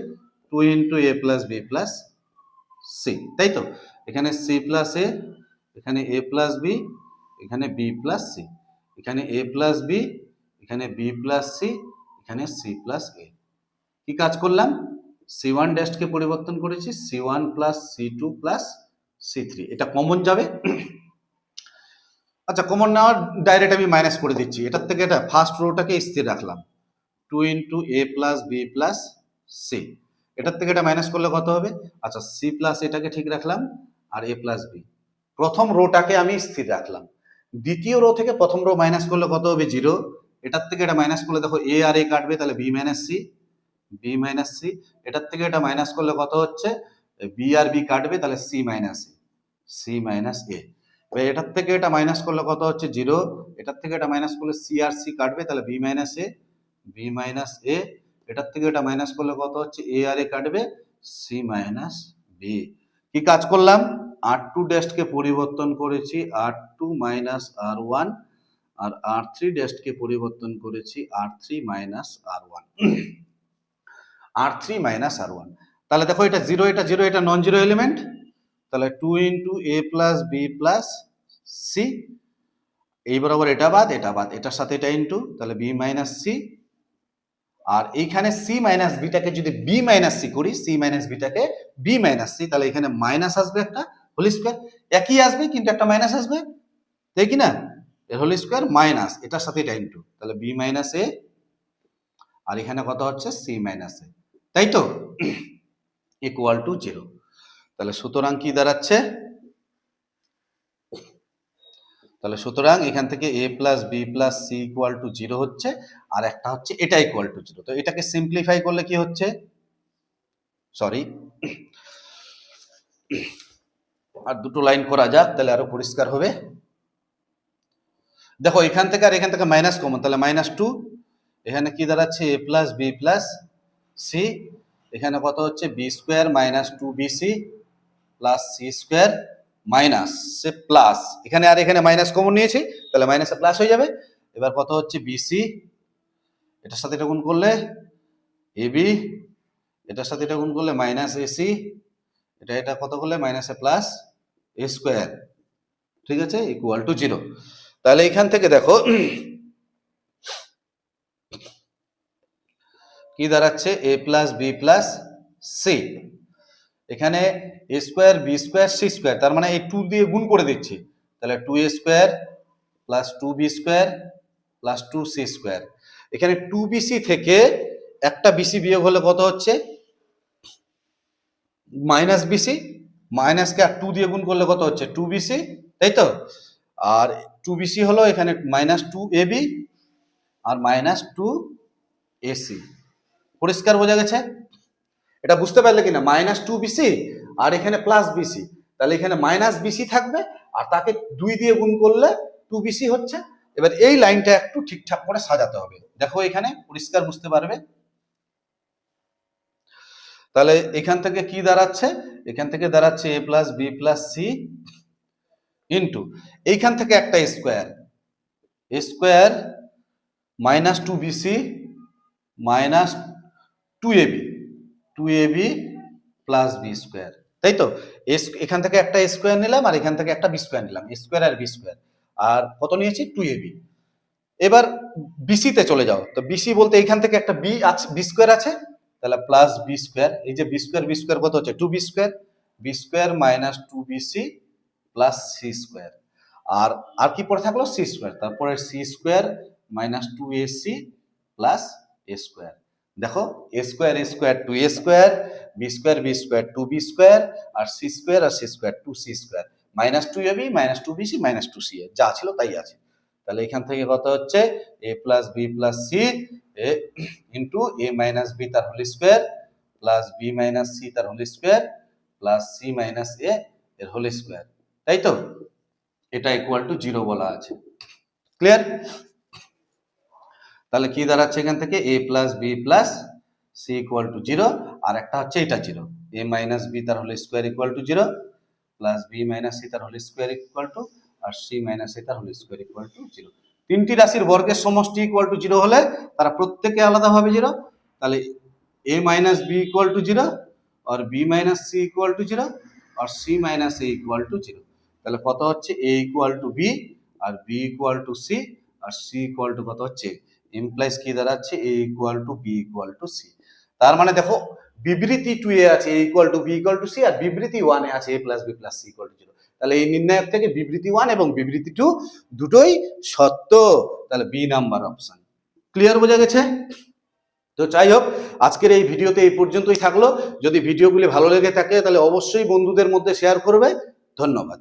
S1: 2 into A plus B plus C, তাই তো? এখানে সি প্লাস এ, এখানে এ প্লাস বি, এখানে বি প্লাস সি, এখানে এ প্লাস বি, এখানে বি প্লাস সি, এখানে সি প্লাস এ। কি কাজ করলাম? C1 ড্যাশকে পরিবর্তন করেছি C1 plus C2 plus C3, এটা কমন যাবে। আচ্ছা, কমন নেওয়ার ডাইরেক্ট আমি মাইনাস করে দিচ্ছি, এটার থেকে এটা ফার্স্ট রোটাকে স্থির রাখলাম 2 into A plus B plus C, এটার থেকে এটা মাইনাস করলে কত হবে? আচ্ছা, সি প্লাস এটাকে ঠিক রাখলাম আর এ প্লাস বি, প্রথম রোটাকে আমি স্থির রাখলাম। দ্বিতীয় রো থেকে প্রথম রো মাইনাস করলে কত হবে? 0। এটার থেকে এটা মাইনাস করলে দেখো এ আর এ কাটবে, তাহলে b minus c, b minus c, এটার থেকে এটা মাইনাস করলে কত হচ্ছে? বি আর বি কাটবে, তাহলে সি মাইনাস এ, সি মাইনাস এ। এটার থেকে এটা মাইনাস করলে কত হচ্ছে? 0। এটার থেকে এটা মাইনাস করলে সি আর সি কাটবে, তাহলে বি মাইনাস এ, বি মাইনাস এ। এটার থেকে এটা মাইনাস করলে কত হচ্ছে? এ আর এ কাটবে, সি মাইনাস বি। কি কাজ করলাম? R2 ড্যাশকে পরিবর্তন করেছি R2 মাইনাস R1 আর R3 ড্যাশকে পরিবর্তন করেছি R3 minus R1, R3 minus R1। তাহলে দেখো এটা 0, এটা 0, এটা নন জিরো এলিমেন্ট, তাহলে 2 into A plus B plus C, এই বরাবর এটা বাদ এটা বাদ, এটার সাথে এটা ইন্টু, তাহলে বি মাইনাস সি। আর এইখানে সি মাইনাস বিটাকে যদি বি মাইনাস সি করি, সি মাইনাস বিটাকে বি মাইনাস সি, তাহলে এখানে মাইনাস আসবে একটা হোল স্কোয়ার, একই আসবে কিন্তু একটা মাইনাস আসবে, তাই কি না? এর হোল স্কোয়ার মাইনাস এটার সাথে এটা ইন্টু, তাহলে বি মাইনাস এ, আর এখানে কত হচ্ছে? সি মাইনাস এ, তাই তো? Equal to 0। তাহলে সুতরাং কি দাঁড়াচ্ছে? তাহলে সুতরাং এখান থেকে a plus B plus C equal to 0 হচ্ছে, আর একটা হচ্ছে এটা ইকুয়াল টু 0। তো এটাকে সিম্পলিফাই করলে কি হচ্ছে, সরি, আর দুটো লাইন করা যাক তাহলে আরো পরিষ্কার হবে। দেখো এখান থেকে আর এখান থেকে মাইনাস কমন, তাহলে -2, এখানে কি দাঁড়াচ্ছে a plus B plus C, এখানে কত হচ্ছে B square minus 2bc plus C square minus সে প্লাস, এখানে আর এখানে মাইনাস কমন নিয়েছি তাহলে মাইনাসে প্লাস হয়ে যাবে। এবার কত হচ্ছে বিসি, এটার সাথে এটা গুণ করলে এবি, এটার সাথে এটা গুণ করলে মাইনাস এসি, এটা কত করলে মাইনাসে প্লাস এ স্কোয়ার, ঠিক আছে, ইকুয়াল টু 0। তাহলে এখান থেকে দেখো কি দাঁড়াচ্ছে a plus B plus C, এখানে A square B square C square, তার মানে এই 2 দিয়ে গুণ করে দিচ্ছি, তাহলে 2a square plus 2b square plus 2c square. এখানে 2bc থেকে একটা বিসি বিয়োগ হলে কত হচ্ছে মাইনাস বিসি, মাইনাসকে আর 2 দিয়ে গুণ করলে কত হচ্ছে 2bc, তাই তো। আর 2bc হলো এখানে -2ab আর -2ac, পরিষ্কার বোঝা গেছে? এটা বুঝতে পারলে কিনা, -2bc আর এখানে প্লাস বিসি, তাহলে এখানে -bc থাকবে আর তাকে 2 দিয়ে গুণ করলে 2bc হচ্ছে। এবার এই লাইনটা একটু ঠিকঠাক করে সাজাতে হবে, দেখো এখানে পরিষ্কার বুঝতে পারবে। তাহলে এখান থেকে কি দাঁড়াচ্ছে, এখান থেকে দাঁড়াচ্ছে a plus B plus C into এইখান থেকে একটা square, square -2bc -2ab plus b square, তাই তো। এখান থেকে একটা স্কোয়ার নিলাম আর এখান থেকে একটা বি স্কোয়ার নিলাম, স্কোয়ার আর বি স্কোয়ার, আর কত নিয়েছি 2ab। এবার বিসিতে চলে যাও, তো বিসি বলতে এইখান থেকে একটা বি আছে, বি স্কোয়ার আছে, তাহলে প্লাস বি স্কোয়ার, এই যে বি স্কোয়ার কত হচ্ছে 2b square, B square minus 2bc plus C square, আর কি পড়ে থাকলো সি স্কোয়ার, তারপরে C square minus 2ac plus A square. দেখো A square 2a square, B square 2b square, আর C square 2c square, -2ab -2bc -2c, যা ছিল তাই আছে। তাহলে এখান থেকে কত হচ্ছে a plus B plus C into a minus B তার whole square plus B minus C তার whole square plus C minus A এর হোল স্কোয়ার, তাই তো। এটা ইকুয়াল টু 0 বলা আছে, ক্লিয়ার? তাহলে কি দাঁড়াচ্ছে এখান থেকে a plus B plus C equal to 0, আর একটা হচ্ছে এটা 0, a মাইনাস বি তার whole square equal to 0 plus B minus C তার হোল স্কোয়ার ইকুয়াল টু আর সি মাইনাস এ তার হোল স্কোয়ার ইকুয়াল টু 0। তিনটি রাশির বর্গের সমষ্টি ইকুয়াল টু 0 হলে তারা প্রত্যেকে আলাদা হবে 0, তাহলে a minus B equal to 0 আর B minus C equal to 0 আর C minus A equal to 0। তাহলে কত হচ্ছে a ইকুয়াল টু বি আর বি ইকুয়াল টু সি আর সি ইকুয়াল টু কত হচ্ছে, ইমপ্লাইজ কি দাঁড়াচ্ছে a equal to B equal to C. তার মানে দেখো বিবৃতি 2 এ আছে a equal to B equal to C, আর বিবৃতি 1 এ আছে a plus B plus C equal to 0। তাহলে এই নির্ণায়ক থেকে বিবৃতি 1 এবং বিবৃতি 2 দুটোই সত্য, তাহলে বি নাম্বার অপশন। ক্লিয়ার বোঝা গেছে? তো যাই হোক, আজকের এই ভিডিওতে এই পর্যন্তই থাকলো। যদি ভিডিওগুলি ভালো লেগে থাকে তাহলে অবশ্যই বন্ধুদের মধ্যে শেয়ার করবে। ধন্যবাদ।